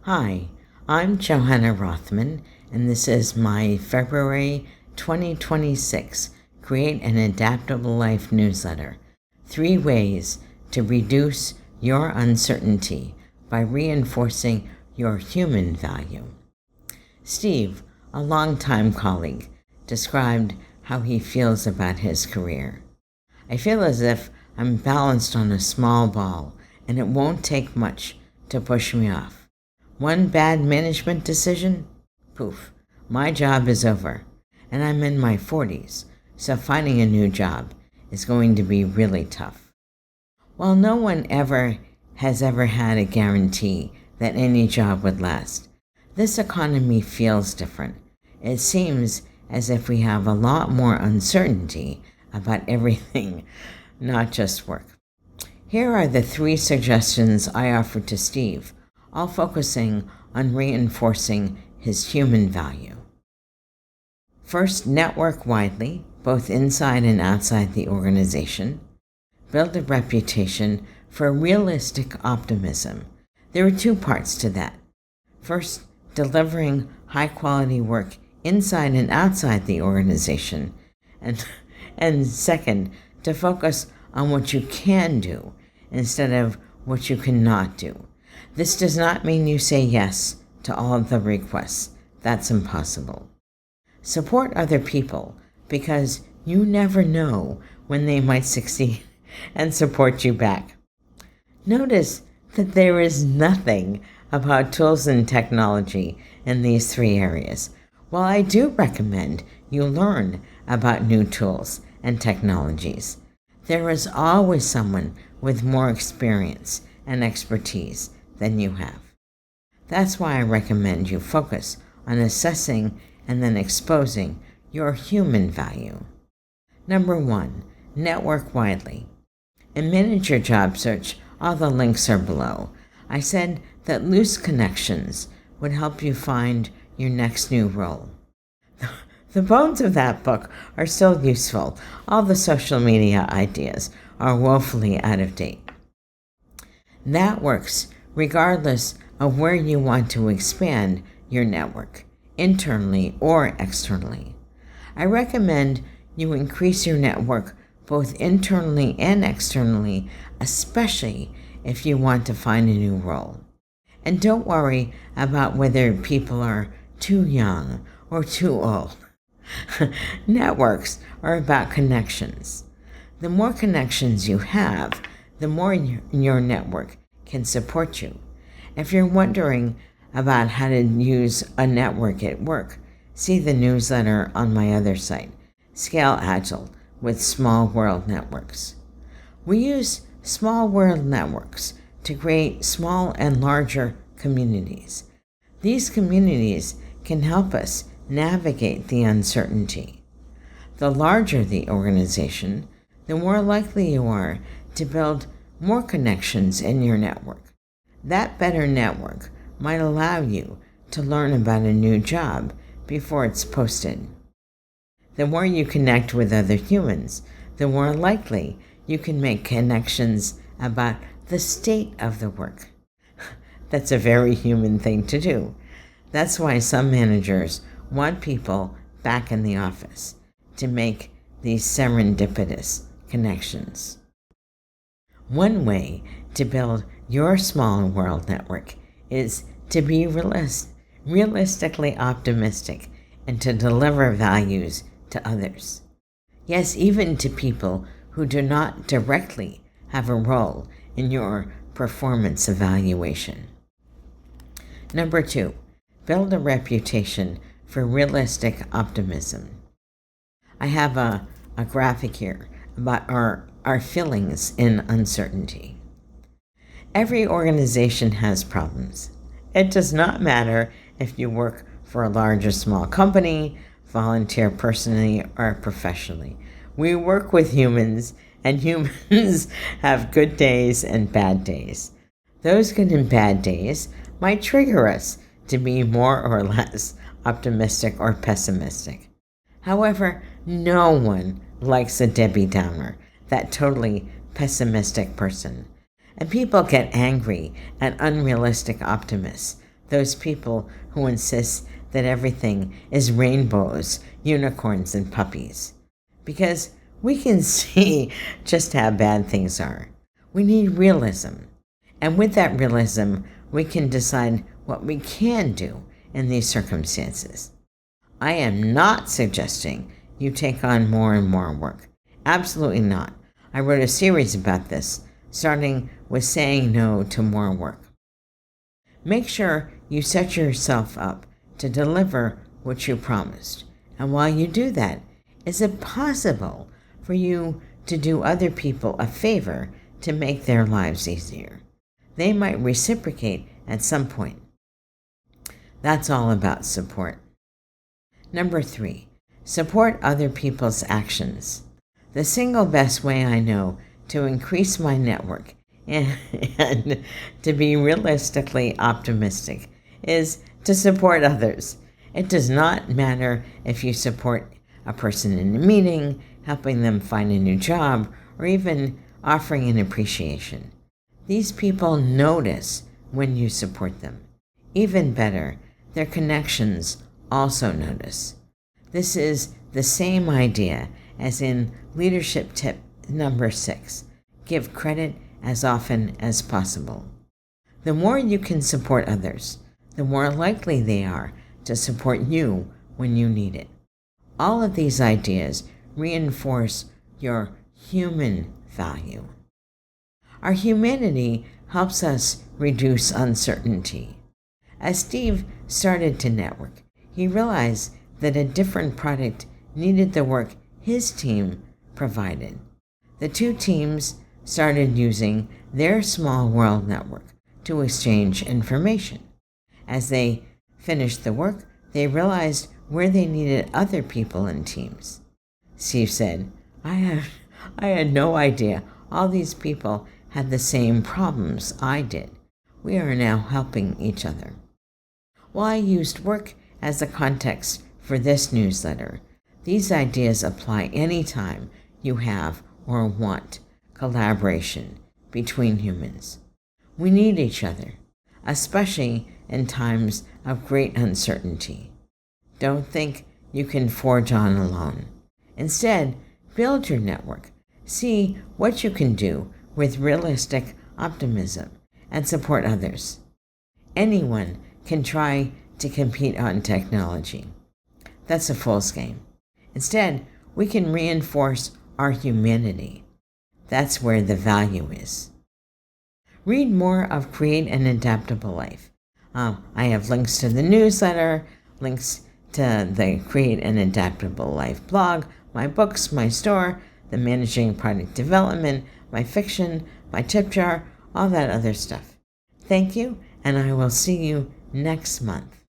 Hi, I'm Johanna Rothman, and this is my February 2026 Create an Adaptable Life newsletter. 3 ways to reduce your uncertainty by reinforcing your human value. Steve, a longtime colleague, described how he feels about his career. I feel as if I'm balanced on a small ball, and it won't take much to push me off. One bad management decision, poof, my job is over, and I'm in my 40s, so finding a new job is going to be really tough. While no one has ever had a guarantee that any job would last, this economy feels different. It seems as if we have a lot more uncertainty about everything, not just work. Here are the 3 suggestions I offered to Steve, all focusing on reinforcing his human value. First, network widely, both inside and outside the organization. Build a reputation for realistic optimism. There are 2 parts to that. First, delivering high-quality work inside and outside the organization. And second, to focus on what you can do instead of what you cannot do. This does not mean you say yes to all of the requests. That's impossible. Support other people because you never know when they might succeed and support you back. Notice that there is nothing about tools and technology in these 3 areas. While I do recommend you learn about new tools and technologies, there is always someone with more experience and expertise than you have. That's why I recommend you focus on assessing and then exposing your human value. Number 1, network widely. In Manager Job Search, all the links are below. I said that loose connections would help you find your next new role. The bones of that book are still useful. All the social media ideas are woefully out of date. That works regardless of where you want to expand your network, internally or externally. I recommend you increase your network both internally and externally, especially if you want to find a new role. And don't worry about whether people are too young or too old. Networks are about connections. The more connections you have, the more your network can support you. If you're wondering about how to use a network at work, see the newsletter on my other site, Scale Agile with Small World Networks. We use small world networks to create small and larger communities. These communities can help us navigate the uncertainty. The larger the organization, the more likely you are to build more connections in your network. That better network might allow you to learn about a new job before it's posted. The more you connect with other humans, the more likely you can make connections about the state of the work. That's a very human thing to do. That's why some managers want people back in the office to make these serendipitous connections. One way to build your small world network is to be realistically optimistic and to deliver values to others. Yes, even to people who do not directly have a role in your performance evaluation. Number 2, build a reputation for realistic optimism. I have a graphic here about our feelings in uncertainty. Every organization has problems. It does not matter if you work for a large or small company, volunteer personally or professionally. We work with humans, and humans have good days and bad days. Those good and bad days might trigger us to be more or less optimistic or pessimistic. However, no one likes a Debbie Downer, that totally pessimistic person. And people get angry at unrealistic optimists. those people who insist that everything is rainbows, unicorns, and puppies. Because we can see just how bad things are. We need realism. And with that realism, we can decide what we can do in these circumstances. I am not suggesting you take on more and more work. Absolutely not. I wrote a series about this, starting with saying no to more work. Make sure you set yourself up to deliver what you promised. And while you do that, is it possible for you to do other people a favor to make their lives easier? They might reciprocate at some point. That's all about support. Number 3, support other people's actions. The single best way I know to increase my network and to be realistically optimistic is to support others. It does not matter if you support a person in a meeting, helping them find a new job, or even offering an appreciation. These people notice when you support them. Even better, their connections also notice. This is the same idea as in leadership tip number 6. Give credit as often as possible. The more you can support others, the more likely they are to support you when you need it. All of these ideas reinforce your human value. Our humanity helps us reduce uncertainty. As Steve started to network, he realized that a different product needed the work his team provided. The two teams started using their small world network to exchange information. As they finished the work, they realized where they needed other people in teams. Steve said, I had no idea all these people had the same problems I did. We are now helping each other. While I used work as the context for this newsletter, these ideas apply anytime you have or want collaboration between humans. We need each other, especially in times of great uncertainty. Don't think you can forge on alone. Instead, build your network. See what you can do with realistic optimism and support others. Anyone can try to compete on technology. That's a fool's game. Instead, we can reinforce our humanity. That's where the value is. Read more of Create an Adaptable Life. I have links to the newsletter, links to the Create an Adaptable Life blog, my books, my store, the Managing Product Development, my fiction, my tip jar, all that other stuff. Thank you, and I will see you next month.